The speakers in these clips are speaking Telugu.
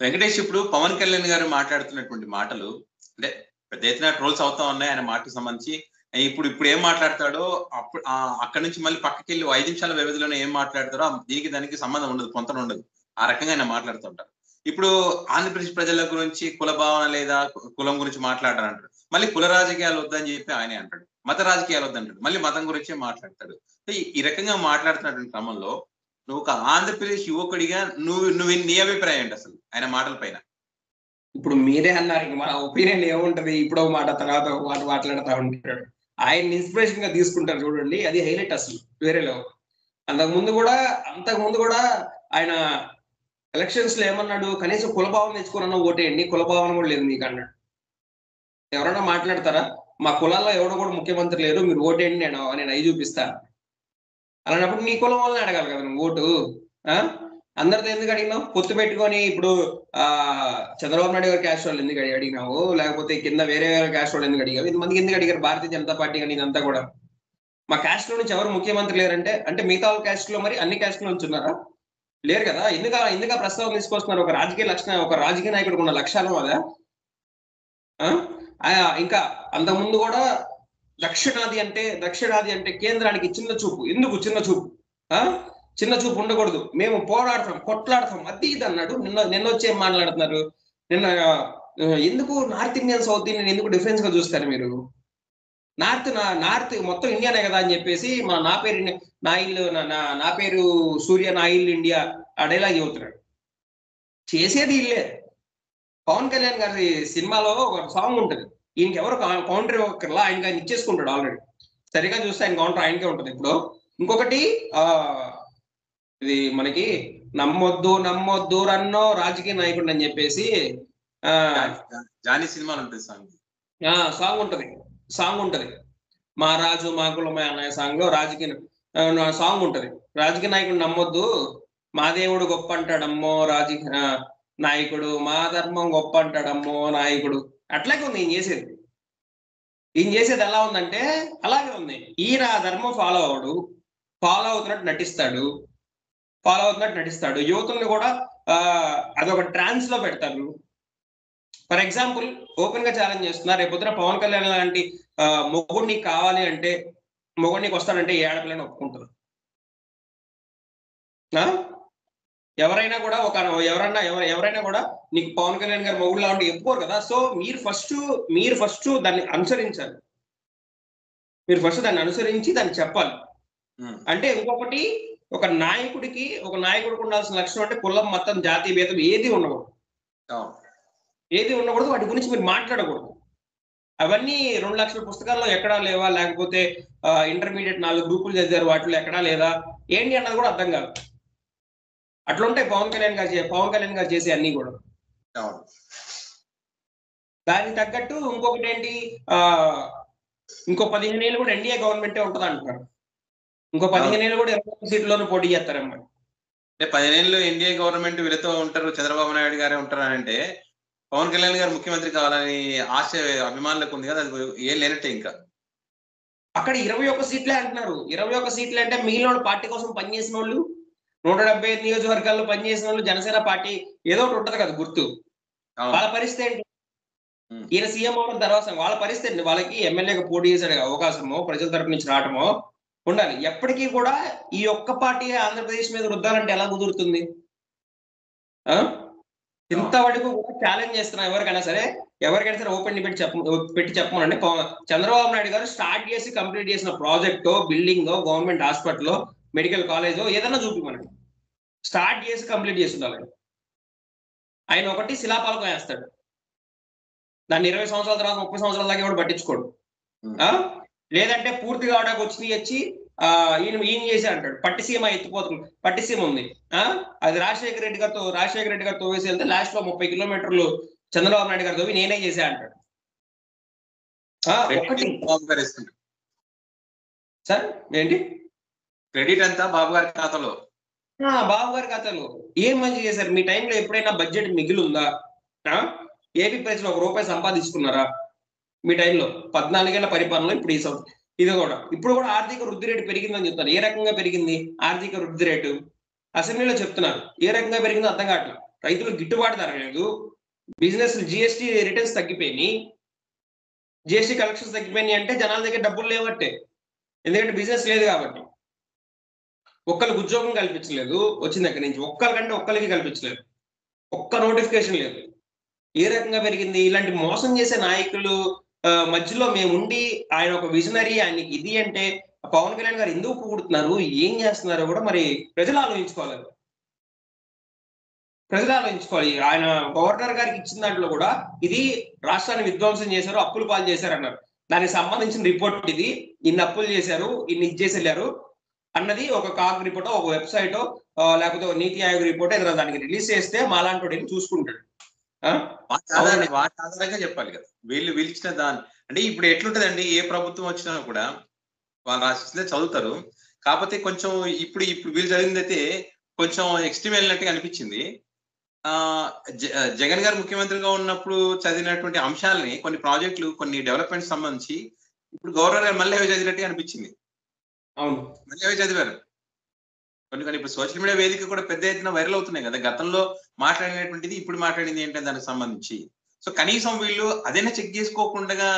వెంకటేష్, ఇప్పుడు పవన్ కళ్యాణ్ గారు మాట్లాడుతున్నటువంటి మాటలు అంటే పెద్ద ఎత్తున ట్రోల్స్ అవుతా ఉన్నాయి ఆయన మాటకు సంబంధించి. ఇప్పుడు ఏం మాట్లాడతాడో అప్పుడు అక్కడి నుంచి మళ్ళీ పక్కకి వెళ్ళి 5 నిమిషాల వ్యవధిలోనే ఏం మాట్లాడతారో దీనికి దానికి సంబంధం ఉండదు, పొంతన ఉండదు. ఆ రకంగా ఆయన మాట్లాడుతుంటారు. ఇప్పుడు ఆంధ్రప్రదేశ్ ప్రజల గురించి కుల భావన లేదా కులం గురించి మాట్లాడారంటాడు, మళ్ళీ కుల రాజకీయాలు వద్దని చెప్పి ఆయనే అంటాడు, మత రాజకీయాలు వద్దంటాడు, మళ్ళీ మతం గురించే మాట్లాడతాడు. ఈ రకంగా మాట్లాడుతున్నటువంటి క్రమంలో నువ్వు ఒక ఆంధ్రప్రదేశ్ యువకుడిగా నువ్వు నీ అభిప్రాయం ఏంటి అసలు ఆయన మాటల పైన? ఇప్పుడు మీరే అన్నారు, మన ఒపీనియన్ ఏముంటది, ఇప్పుడు ఒక మాట తర్వాత ఒక మాట మాట్లాడుతూ ఉంటాడు. ఆయన ఇన్స్పిరేషన్ గా తీసుకుంటారు చూడండి, అది హైలైట్ అసలు వేరే లెవెల్. అంతకు ముందు కూడా ఆయన ఎలక్షన్స్ లో ఏమన్నాడు, కనీసం కులభావం తెచ్చుకున్న ఓటేయండి, కులభావన కూడా లేదు మీకు అన్నాడు. ఎవరైనా మాట్లాడతారా? మా కులాల్లో ఎవడో కూడా ముఖ్యమంత్రి లేరు, మీరు ఓటేయండి, నేను అవి చూపిస్తా అలాంటప్పుడు నీ కులం వల్ల అడగాలి కదా నువ్వు ఓటు. అందరితో ఎందుకు అడిగినావు? పొత్తు పెట్టుకొని ఇప్పుడు చంద్రబాబు నాయుడు గారు క్యాస్ట్ వాళ్ళు ఎందుకు అడిగినావు, లేకపోతే కింద వేరే క్యాస్ట్ వాళ్ళు ఎందుకు అడిగావు? ఇంతమందికి ఎందుకు అడిగారు భారతీయ జనతా పార్టీ కానీ ఇదంతా కూడా? మా క్యాస్ట్ లో నుంచి ఎవరు ముఖ్యమంత్రి లేరంటే అంటే మిగతా క్యాస్ట్ లో మరి అన్ని క్యాస్ట్ లో నుంచి ఉన్నారా? లేరు కదా. ఎందుకు ప్రస్తావన తీసుకొస్తున్నారు? ఒక రాజకీయ లక్షణం, ఒక రాజకీయ నాయకుడికి ఉన్న లక్షణం అదా? ఇంకా అంతకుముందు కూడా దక్షిణాది అంటే కేంద్రానికి చిన్న చూపు. ఎందుకు చిన్న చూపు? చిన్న చూపు ఉండకూడదు, మేము పోరాడతాం, కొట్లాడతాం, అది ఇది అన్నాడు. నిన్న వచ్చి ఏం మాట్లాడుతున్నారు? ఎందుకు నార్త్ ఇండియన్ సౌత్ ఇండియన్ ఎందుకు డిఫరెన్స్ గా చూస్తారు మీరు? నార్త్ మొత్తం ఇండియానే కదా అని చెప్పేసి నా పేరు సూర్య, నా ఇల్లు ఇండియా అడేలా చెబుతున్నాడు. చేసేది ఇల్లే. పవన్ కళ్యాణ్ గారి సినిమాలో ఒక సాంగ్ ఉంటుంది, ఈయనకి ఎవరు కౌంటర్ ఒకలా ఆయన ఇచ్చేసుకుంటాడు ఆల్రెడీ. సరిగా చూస్తే ఆయన కౌంటర్ ఆయనకే ఉంటుంది. ఇప్పుడు ఇంకొకటి ఇది మనకి నమ్మొద్దు రన్నో రాజకీయ నాయకుడు అని చెప్పేసి జానీ సినిమాలో ఉంటుంది సాంగ్ ఉంటది మా రాజు మా కులమే అనే సాంగ్ లో రాజకీయ సాంగ్ ఉంటది. రాజకీయ నాయకుడు నమ్మొద్దు, మా దేవుడు గొప్ప అంటాడమ్మో రాజకీయ నాయకుడు, మా ధర్మం గొప్ప అంటాడమ్మో నాయకుడు. అట్లాగే ఉంది ఈయన చేసేది ఎలా ఉందంటే అలాగే ఉంది. ఈయన ధర్మం ఫాలో అవుతున్నట్టు నటిస్తాడు. యువతుల్ని కూడా అదొక ట్రాన్స్ లో పెడతారు. ఫర్ ఎగ్జాంపుల్ ఓపెన్ గా ఛాలెంజ్ చేస్తున్నారు, రేపొద్దున పవన్ కళ్యాణ్ లాంటి మొగుడు నీకు కావాలి అంటే, మొగుడు నీకు వస్తాడంటే ఏ ఆడపిల్లని ఒప్పుకుంటారు? ఎవరైనా కూడా నీకు పవన్ కళ్యాణ్ గారు మొగుడు లాంటి చెప్పుకోరు కదా. సో మీరు ఫస్ట్ దాన్ని అనుసరించాలి. మీరు ఫస్ట్ దాన్ని అనుసరించి దాన్ని చెప్పాలి. అంటే ఇంకొకటి, ఒక నాయకుడికి ఉండాల్సిన లక్షణం అంటే కులం, మతం, జాతి భేదం ఏది ఉండకూడదు. వాటి గురించి మీరు మాట్లాడకూడదు. అవన్నీ 2 లక్షల పుస్తకాల్లో ఎక్కడా లేవా, లేకపోతే ఇంటర్మీడియట్ 4 గ్రూపులు చదివారు వాటిలో ఎక్కడా లేదా ఏంటి అన్నది కూడా అర్థం కాదు. అట్లుంటాయి పవన్ కళ్యాణ్ గారు చేసే అన్ని కూడా. దానికి తగ్గట్టు ఇంకొకటి ఏంటి, ఇంకో 15 ఏళ్ళు కూడా ఎన్డీఏ గవర్నమెంటే ఉంటది అంటున్నారు. ఇంకో 15 ఏళ్ళు కూడా 20 సీట్లోనూ పోటీ చేస్తారన్నమాట. 15 ఏళ్ళు ఎన్డీఏ గవర్నమెంట్ వీళ్ళతో ఉంటారు, చంద్రబాబు నాయుడు గారే ఉంటారు అని అంటే పవన్ కళ్యాణ్ గారు ముఖ్యమంత్రి కావాలని ఆశ అభిమానులకు ఉంది కదా, అది ఏం లేనట్టే. ఇంకా అక్కడ 21 సీట్లే అంటున్నారు. 21 సీట్లు అంటే మిగిలిన పార్టీ కోసం పనిచేసిన వాళ్ళు, 175 నియోజకవర్గాల్లో పనిచేసిన వాళ్ళు, జనసేన పార్టీ ఏదో ఒకటి ఉంటది కదా గుర్తు. వాళ్ళ పరిస్థితి ఏంటి? ఈయన సీఎం అవడం తర్వాత వాళ్ళ పరిస్థితి ఏంటి? వాళ్ళకి ఎమ్మెల్యేగా పోటీ చేసే అవకాశమో, ప్రజల తరపు నుంచి రావటమో ఉండాలి. ఎప్పటికీ కూడా ఈ ఒక్క పార్టీ ఆంధ్రప్రదేశ్ మీద రుద్దాలంటే ఎలా కుదురుతుంది? ఇంతవరకు కూడా ఛాలెంజ్ చేస్తున్నా ఎవరికైనా సరే ఓపెన్ డిబేట్ పెట్టి చెప్పమనండి. చంద్రబాబు నాయుడు గారు స్టార్ట్ చేసి కంప్లీట్ చేసిన ప్రాజెక్టో, బిల్డింగో, గవర్నమెంట్ హాస్పిటల్, మెడికల్ కాలేజో ఏదైనా చూపిమనండి. స్టార్ట్ చేసి కంప్లీట్ చేసి ఉండాలి. ఆయన ఒకటి శిలాపాలకం వేస్తాడు, దాన్ని 20 సంవత్సరాల తర్వాత 30 సంవత్సరాల దాకా ఎవరు పట్టించుకోడు. లేదంటే పూర్తిగా ఆడకు వచ్చి ఈయన చేసి అంటాడు పట్టిసీమ ఎత్తిపోతుంది. పట్టిసీమ ఉంది, అది రాజశేఖర రెడ్డి గారితో వేసి వెళ్తే లాస్ట్ లో 30 కిలోమీటర్లు చంద్రబాబు నాయుడు గారితో నేనే చేసా అంటాడు. సార్ ఏంటి క్రెడిట్ అంతా బాబు గారి ఖాతాలో. ఏం మంచి చేశారు? మీ టైంలో ఎప్పుడైనా బడ్జెట్ మిగిలి ఉందా? ఏపీ ప్రజలు 1 రూపాయి సంపాదించుకున్నారా మీ టైంలో? 14 ఏళ్ల పరిపాలనలో ఇప్పుడు కూడా ఆర్థిక వృద్ధి రేటు పెరిగిందని చెప్తున్నారు. ఏ రకంగా పెరిగింది ఆర్థిక వృద్ధి రేటు? అసెంబ్లీలో చెప్తున్నారు. ఏ రకంగా పెరిగిందో అర్థం కావట్లేదు. రైతులకు గిట్టుబాటు ధర లేదు, బిజినెస్ జిఎస్టీ రిటర్న్స్ తగ్గిపోయినాయి, జిఎస్టీ కలెక్షన్స్ తగ్గిపోయినాయి అంటే జనాల దగ్గర డబ్బులు లేవట్టే, ఎందుకంటే బిజినెస్ లేదు కాబట్టి. ఒక్కరికి ఉద్యోగం కల్పించలేదు వచ్చిన దగ్గర నుంచి, ఒక్కరికంటే ఒక్కరికి కల్పించలేదు, ఒక్క నోటిఫికేషన్ లేదు. ఏ రకంగా పెరిగింది? ఇలాంటి మోసం చేసే నాయకులు మధ్యలో మేముండి ఆయన ఒక విజనరీ, ఆయనకి ఇది అంటే పవన్ కళ్యాణ్ గారు ఎందుకు పొగుడుతున్నారు, ఏం చేస్తున్నారో కూడా మరి ప్రజలు ఆలోచించుకోవాలి. ప్రజలు ఆలోచించుకోవాలి. ఆయన గవర్నర్ గారికి ఇచ్చిన దాంట్లో కూడా ఇది రాష్ట్రాన్ని విధ్వంసం చేశారు, అప్పులు పాలు చేశారు అన్నారు. దానికి సంబంధించిన రిపోర్ట్ ఇది, ఇన్ని అప్పులు చేశారు, ఇన్ని ఇచ్చేసి వెళ్ళారు అన్నది ఒక కాగ్ రిపోర్టో, ఒక వెబ్సైటో, లేకపోతే నీతి ఆయోగ్ రిపోర్ట్ ఏదైనా దానికి రిలీజ్ చేస్తే మాలాంటి వాడు చూసుకుంటాడు. వాటి ఆధారంగా చెప్పాలి కదా. వీళ్ళు ఇచ్చిన దాని అంటే ఇప్పుడు ఎట్లుంటదండి, ఏ ప్రభుత్వం వచ్చినా కూడా వాళ్ళు రాసిస్తే చదువుతారు. కాకపోతే కొంచెం ఇప్పుడు వీళ్ళు చదివింది అయితే కొంచెం ఎక్స్ట్రీమ్ వెళ్ళినట్టుగా అనిపించింది. జగన్ గారు ముఖ్యమంత్రిగా ఉన్నప్పుడు చదివినటువంటి అంశాలని, కొన్ని ప్రాజెక్టులు, కొన్ని డెవలప్మెంట్ సంబంధించి ఇప్పుడు గవర్నర్ గారు మళ్ళీ అవి చదివినట్టుగా అనిపించింది. అవును, మళ్ళీ అవి చదివారు. కొన్ని ఇప్పుడు సోషల్ మీడియా వేదిక కూడా పెద్ద ఎత్తున వైరల్ అవుతున్నాయి కదా. గతంలో మాట్లాడినటువంటిది ఇప్పుడు మాట్లాడింది ఏంటంటే దానికి సంబంధించి. సో కనీసం వీళ్ళు అదైనా చెక్ చేసుకోకుండా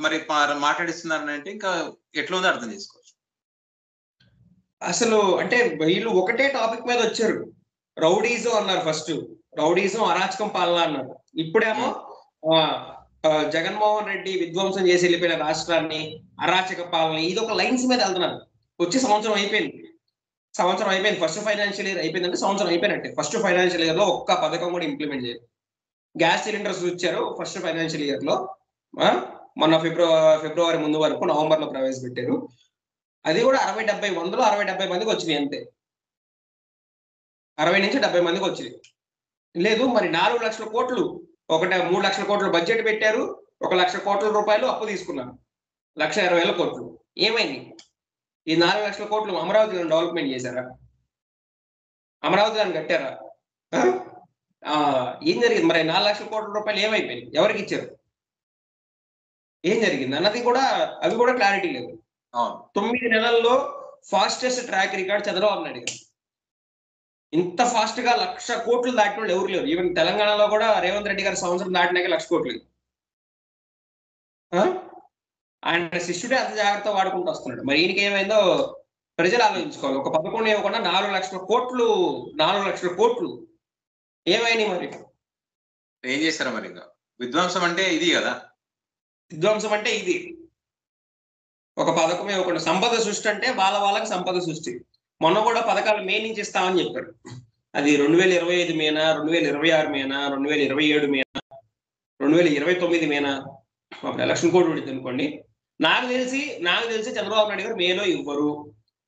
మరి మాట్లాడిస్తున్నారని అంటే ఇంకా ఎట్లా ఉందో అర్థం చేసుకోవచ్చు. అసలు అంటే వీళ్ళు ఒకటే టాపిక్ మీద వచ్చారు. రౌడీజం అన్నారు ఫస్ట్, రౌడీజం అరాచకం పాలన అన్నారు. ఇప్పుడేమో జగన్మోహన్ రెడ్డి విధ్వంసం చేసి వెళ్ళిపోయిన రాష్ట్రాన్ని, అరాచక పాలన, ఇది ఒక లైన్స్ మీద వెళ్తున్నారు. వచ్చి సంవత్సరం అయిపోయింది, ఫస్ట్ ఫైనాన్షియల్ ఇయర్ అయిపోయిందంటే సంవత్సరం అయిపోయినట్టే. ఫస్ట్ ఫైనాన్షియల్ ఇయర్ లో ఒక్క పథకం కూడా ఇంప్లిమెంట్ చేయరు. గ్యాస్ సిలిండర్స్ ఇచ్చారు ఫస్ట్ ఫైనాన్షియల్ ఇయర్ లో, మొన్న ఫిబ్రవరి ముందు వరకు నవంబర్ లో ప్రవేశపెట్టారు. అది కూడా 60-70 వందలు 60-70 మందికి వచ్చినాయి అంతే, 60 నుంచి 70 మందికి వచ్చినాయి. లేదు మరి 4 లక్షల కోట్లు, 3 లక్షల కోట్లు బడ్జెట్ పెట్టారు, 1 లక్ష కోట్ల రూపాయలు అప్పు తీసుకున్నారు, 1,20,000 కోట్లు. ఏమైంది? ఈ 4 లక్షల కోట్లు అమరావతిలో డెవలప్మెంట్ చేశారా? అమరావతి దాన్ని కట్టారా? ఏం జరిగింది మరి? 4 లక్షల కోట్ల రూపాయలు ఏమైపోయింది, ఎవరికి ఇచ్చారు, ఏం జరిగింది అన్నది కూడా, అవి కూడా క్లారిటీ లేదు. 9 నెలల్లో fastest track record Chandrababu Naidu గారు. ఇంత ఫాస్ట్ గా 1,00,000 కోట్లు దాటిన వాళ్ళు ఎవరు లేరు. ఈవెన్ తెలంగాణలో కూడా రేవంత్ రెడ్డి గారు సంవత్సరం దాటినాక 1,00,000 కోట్లు. ఆయన శిష్యుడే అంత జాగ్రత్త వాడుకుంటూ వస్తున్నాడు. మరి ఈయనకి ఏమైందో ప్రజలు ఆలోచించుకోవాలి. ఒక పథకం ఇవ్వకుండా 4 లక్షల కోట్లు ఏమైనాయి మరి? ఏం చేశారు మరి? ఇంకా విధ్వంసం అంటే ఇది కదా, విధ్వంసం అంటే ఇది. ఒక పథకం ఇవ్వకుండా సంపద సృష్టి అంటే వాళ్ళకి సంపద సృష్టి. మొన్న కూడా పథకాలు మే నుంచి ఇస్తామని చెప్పారు. అది 2025 మేనా, 2026 మేనా, 2027 మేనా, 2029 మేనా, అప్పుడు ఎలక్షన్ కోడ్ ఉంటుంది అనుకోండి. నాకు తెలిసి చంద్రబాబు నాయుడు గారు మేలో ఇవ్వరు.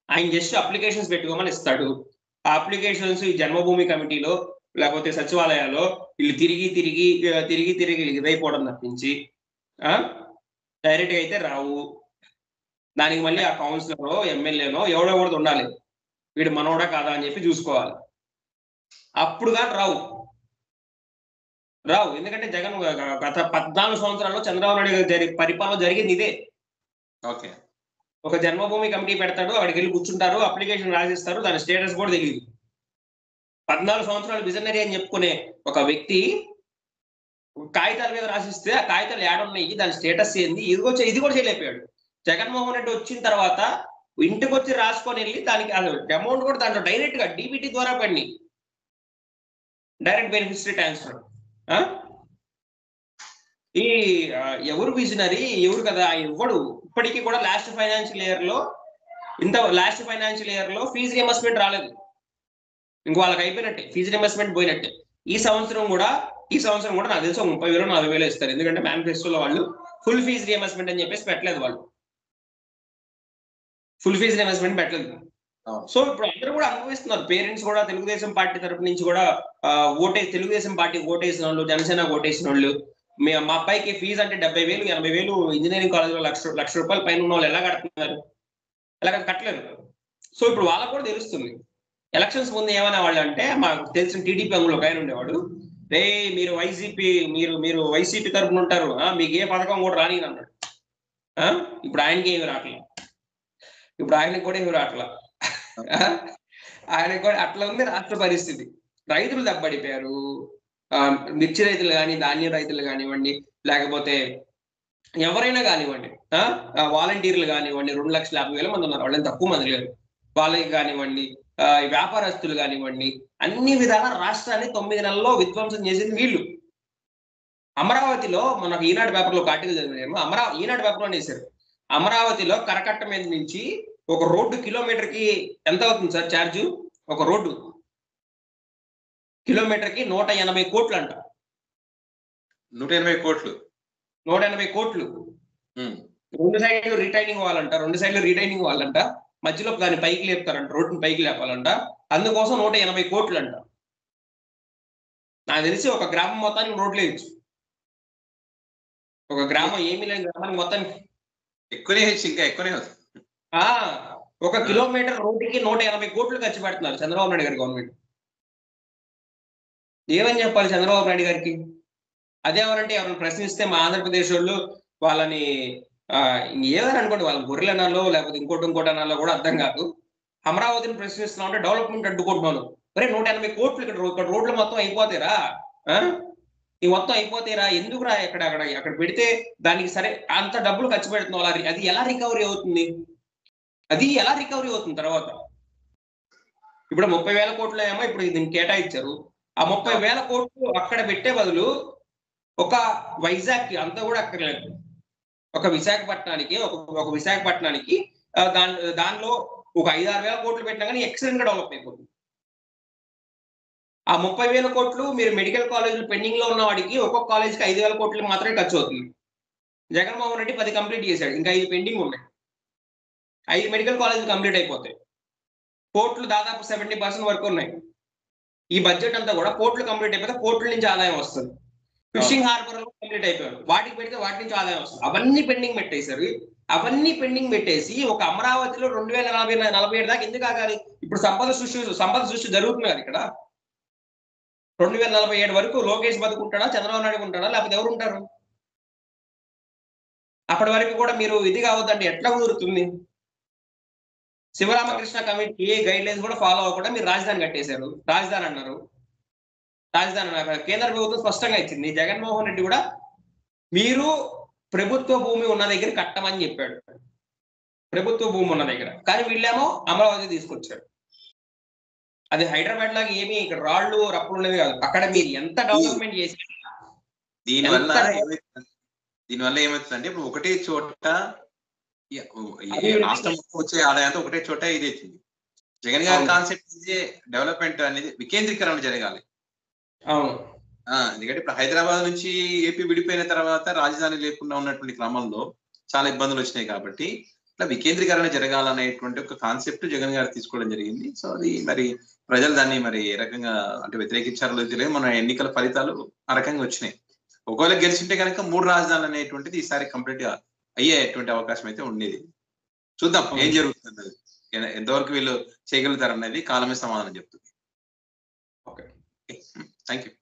ఆయన జస్ట్ అప్లికేషన్స్ పెట్టుకోమని ఇస్తాడు. ఆ అప్లికేషన్స్ ఈ జన్మభూమి కమిటీలో లేకపోతే సచివాలయాల్లో వీళ్ళు తిరిగి ఇదైపోవడం తప్పించి డైరెక్ట్గా అయితే రావు. దానికి మళ్ళీ ఆ కౌన్సిలరో ఎమ్మెల్యేనో ఎవడో కూడా ఉండాలి, వీడు మనోడా కాదా అని చెప్పి చూసుకోవాలి. అప్పుడు కానీ రావు. ఎందుకంటే జగన్ గత 14 సంవత్సరాల్లో చంద్రబాబు నాయుడు గారి పరిపాలన జరిగింది ఇదే. ఓకే, ఒక జన్మభూమి కమిటీ పెడతాడు, అక్కడికి వెళ్ళి కూర్చుంటారు, అప్లికేషన్ రాసిస్తారు, దాని స్టేటస్ కూడా తెలియదు. 14 సంవత్సరాలు విజనరీ అని చెప్పుకునే ఒక వ్యక్తి కాగితాల మీద రాసిస్తే ఆ కాగితాలు ఏడున్నాయి, దాని స్టేటస్ ఏంది, ఇది కూడా చేయలేకపోయాడు. జగన్మోహన్ రెడ్డి వచ్చిన తర్వాత ఇంటికి వచ్చి రాసుకొని వెళ్ళి దానికి అమౌంట్ కూడా దాంట్లో డైరెక్ట్ గా డీబీటీ ద్వారా పడినాయి, డైరెక్ట్ బెనిఫిషరీ ట్రాన్స్ఫర్. ఈ ఎవరు విజనరీ ఎవరు కదా ఇవ్వడు. ఇప్పటికీ కూడా లాస్ట్ ఫైనాన్షియల్ ఇయర్ లో ఫీజు రియంబర్స్మెంట్ రాలేదు. ఇంకో వాళ్ళకి అయిపోయినట్టే, ఫీజు రియంబర్స్మెంట్ పోయినట్టే. ఈ సంవత్సరం కూడా నాకు తెలిసి 30,000 40,000 ఇస్తారు. ఎందుకంటే మేనిఫెస్టోలో వాళ్ళు ఫుల్ ఫీజు రియంబర్స్మెంట్ అని చెప్పేసి పెట్టలేదు, వాళ్ళు ఫుల్ ఫీజు రియంబర్స్మెంట్ పెట్టలేదు. సో ఇప్పుడు అందరూ కూడా అనుభవిస్తున్నారు. పేరెంట్స్ కూడా తెలుగుదేశం పార్టీ తరపు నుంచి కూడా తెలుగుదేశం పార్టీ ఓటేసిన వాళ్ళు, జనసేన ఓటేసిన వాళ్ళు, మా అబ్బాయికి ఫీజు అంటే 70,000 80,000 ఇంజనీరింగ్ కాలేజ్ లో 1,00,000 రూపాయలు పైన ఉన్న వాళ్ళు ఎలా కడుతున్నారు, ఎలా కట్టలేదు. సో ఇప్పుడు వాళ్ళకు కూడా తెలుస్తుంది. ఎలక్షన్స్ ముందు ఏమైనా వాళ్ళు అంటే మాకు తెలిసిన టీడీపీ అంగులు ఒక ఆయన ఉండేవాడు, మీరు వైసీపీ తరపున ఉంటారు, మీకు ఏ పథకం కూడా రాని అన్నాడు. ఇప్పుడు ఆయనకి ఏమి రావట్లేదు, ఆయనకి కూడా అట్లా ఉంది రాష్ట్ర పరిస్థితి. రైతులు దెబ్బడిపోయారు. మిర్చి రైతులు కానీ, ధాన్యం రైతులు కానివ్వండి, లేకపోతే ఎవరైనా కానివ్వండి, వాలంటీర్లు కానివ్వండి, 2,50,000 మంది ఉన్నారు. వాళ్ళని తక్కువ మంది లేరు. వాళ్ళకి కానివ్వండి, వ్యాపారస్తులు కానివ్వండి, అన్ని విధాల రాష్ట్రాన్ని 9 నెలల్లో విధ్వంసం చేసింది వీళ్ళు. అమరావతిలో మనకు ఈనాడు పేపర్లో ఒక ఆర్టికల్ చదివాను. ఈనాడు పేపర్లో వేశారు. అమరావతిలో కరకట్ట మీద నుంచి ఒక రోడ్డు కిలోమీటర్కి ఎంత అవుతుంది సార్ ఛార్జ్? ఒక రోడ్డు కిలోమీటర్కి 180 కోట్లు అంట. 180 కోట్లు 180 కోట్లు. 2 సైడ్లు రిటైనింగ్ వాళ్ళంట, 2 సైడ్లు రిటైనింగ్ వాళ్ళంట, మధ్యలో దాన్ని పైకి లేపుతారంట, రోడ్డుని పైకి లేపాలంట. అందుకోసం 180 కోట్లు అంట. నాకు తెలిసి ఒక గ్రామం మొత్తానికి రోడ్లు వేయచ్చు. ఒక గ్రామం ఏమీ లేని గ్రామానికి మొత్తానికి ఎక్కువనే ఇంకా ఎక్కువనే. ఒక కిలోమీటర్ రోడ్డుకి 180 కోట్లు ఖర్చు పెడుతున్నారు చంద్రబాబు నాయుడు గారి గవర్నమెంట్. ఏమని చెప్పాలి చంద్రబాబు నాయుడు గారికి? అదేమనంటే ఎవరైనా ప్రశ్నిస్తే మా ఆంధ్రప్రదేశ్ వాళ్ళు వాళ్ళని ఏదని అనుకోండి, వాళ్ళని గొర్రెలు అనాలో లేకపోతే ఇంకోటి అనాలో కూడా అర్థం కాదు. అమరావతిని ప్రశ్నిస్తున్నాం అంటే డెవలప్మెంట్ అడ్డుకుంటున్నాను. మరి 180 కోట్లు ఇక్కడ రోడ్లు మొత్తం అయిపోతారా? ఈ మొత్తం అయిపోతారా? ఎందుకురా అక్కడ పెడితే దానికి సరే అంత డబ్బులు ఖర్చు పెడుతున్నాం. అది ఎలా రికవరీ అవుతుంది? తర్వాత ఇప్పుడు 30,000 కోట్లు ఏమో ఇప్పుడు దీన్ని కేటాయించారు. ఆ 30,000 కోట్లు అక్కడ పెట్టే బదులు ఒక వైజాగ్ అంతా కూడా అక్కర్లేదు, ఒక విశాఖపట్నానికి దానిలో ఒక 5-6 వేల కోట్లు పెట్టినా కానీ ఎక్సలెంట్ గా డెవలప్ అయిపోతుంది. ఆ 30,000 కోట్లు మీరు మెడికల్ కాలేజీలు పెండింగ్ లో ఉన్న వాడికి ఒక్కొక్క కాలేజీకి 5,000 కోట్లు మాత్రమే ఖర్చు అవుతుంది. జగన్మోహన్ రెడ్డి 10 కంప్లీట్ చేశాడు, ఇంకా 5 పెండింగ్ ఉన్నాయి. 5 మెడికల్ కాలేజీలు కంప్లీట్ అయిపోతాయి. పోర్టులు దాదాపు 70% వరకు ఉన్నాయి. ఈ బడ్జెట్ అంతా కూడా పోర్టులు కంప్లీట్ అయిపోతే పోర్టుల నుంచి ఆదాయం వస్తుంది. ఫిషింగ్ హార్బర్ కంప్లీట్ అయిపోయాడు, వాటికి పెడితే వాటి నుంచి ఆదాయం వస్తుంది. అవన్నీ పెండింగ్ పెట్టేశారు. అవన్నీ పెండింగ్ పెట్టేసి ఒక అమరావతిలో 2047 దాకా ఎందుకు ఆగాలి? ఇప్పుడు సంపద సృష్టి జరుగుతుంది కదా ఇక్కడ. 2047 వరకు లోకేష్ బతుకుంటాడా, చంద్రబాబు నాయుడు ఉంటాడా, లేకపోతే ఎవరు ఉంటారు? అప్పటి వరకు కూడా మీరు ఇది కావద్దంటే ఎట్లా కుదురుతుంది? శివరామకృష్ణ కమిటీ గైడ్ లైన్స్ కూడా ఫాలో అవ్వకుండా మీరు రాజధాని కట్టేశారు. రాజధాని అన్నారు. కేంద్ర ప్రభుత్వం స్పష్టంగా ఇచ్చింది. జగన్మోహన్ రెడ్డి కూడా మీరు ప్రభుత్వ భూమి ఉన్న దగ్గర కట్టమని చెప్పాడు, ప్రభుత్వ భూమి ఉన్న దగ్గర. కానీ వీళ్ళేమో అమరావతి తీసుకొచ్చారు. అది హైదరాబాద్ లాగా ఏమి ఇక్కడ రాళ్ళు రప్పులు ఉండేది కాదు. అక్కడ మీరు ఎంత డెవలప్మెంట్ చేసి దీనివల్ల ఏమవుతుందంటే ఇప్పుడు ఒకటే చోట రాష్ట్రం వచ్చే ఆదాయంతో ఒకటే చోట ఇది అవుతుంది. జగన్ గారి కాన్సెప్ట్ ఇది డెవలప్మెంట్ అనేది వికేంద్రీకరణ జరగాలి. ఎందుకంటే ఇప్పుడు హైదరాబాద్ నుంచి ఏపీ విడిపోయిన తర్వాత రాజధాని లేకుండా ఉన్నటువంటి క్రమంలో చాలా ఇబ్బందులు వచ్చినాయి. కాబట్టి ఇట్లా వికేంద్రీకరణ జరగాలనేటువంటి ఒక కాన్సెప్ట్ జగన్ గారు తీసుకోవడం జరిగింది. సో అది మరి ప్రజలు దాన్ని మరి ఏ రకంగా అంటే వ్యతిరేకించారో తెలియదు. మన ఎన్నికల ఫలితాలు ఆ రకంగా వచ్చినాయి. ఒకవేళ గెలిచింటే కనుక 3 రాజధానులు అనేటువంటిది ఈసారి కంప్లీట్ గా అయ్యేటువంటి అవకాశం అయితే ఉండేది. చూద్దాం ఏం జరుగుతుంది, ఎంతవరకు వీళ్ళు చేయగలుగుతారనేది కాలమే సమాధానం చెప్తుంది. Okay, thank you.